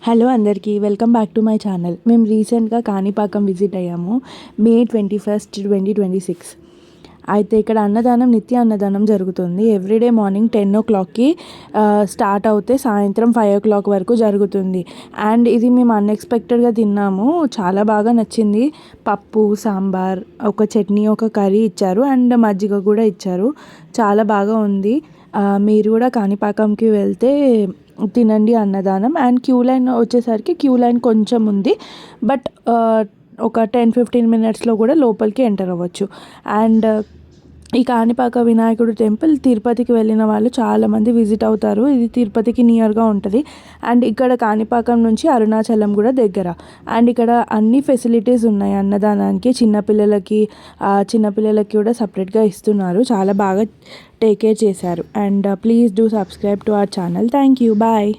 Hello అందరికీ welcome back to my channel. మేము రీసెంట్గా కాణిపాకం విజిట్ అయ్యాము మే 21, 2026. అయితే ఇక్కడ అన్నదానం, నిత్య అన్నదానం జరుగుతుంది. ఎవ్రీడే మార్నింగ్ 10 o'clockకి స్టార్ట్ అవుతే సాయంత్రం 5 o'clock వరకు జరుగుతుంది. అండ్ ఇది మేము అన్ఎక్స్పెక్టెడ్గా తిన్నాము, చాలా బాగా నచ్చింది. పప్పు, సాంబార్, ఒక చట్నీ, ఒక కర్రీ ఇచ్చారు అండ్ మజ్జిగ కూడా ఇచ్చారు. చాలా బాగా ఉంది. మీరు కూడా కాణిపాకంకి వెళ్తే తినండి అన్నదానం. అండ్ క్యూ లైన్ వచ్చేసరికి క్యూ లైన్ కొంచెం ఉంది, బట్ ఒక 10-15 minutesలో కూడా లోపలికి ఎంటర్ అవ్వచ్చు. అండ్ ఈ కాణిపాక వినాయకుడు టెంపుల్ తిరుపతికి వెళ్ళిన వాళ్ళు చాలామంది విజిట్ అవుతారు. ఇది తిరుపతికి నియర్గా ఉంటుంది. అండ్ ఇక్కడ కాణిపాకం నుంచి అరుణాచలం కూడా దగ్గర. అండ్ ఇక్కడ అన్ని ఫెసిలిటీస్ ఉన్నాయి అన్నదానానికి. చిన్నపిల్లలకి కూడా సపరేట్గా ఇస్తున్నారు. చాలా బాగా టేక్ కేర్ చేశారు. And please do subscribe to our channel. Thank you. Bye.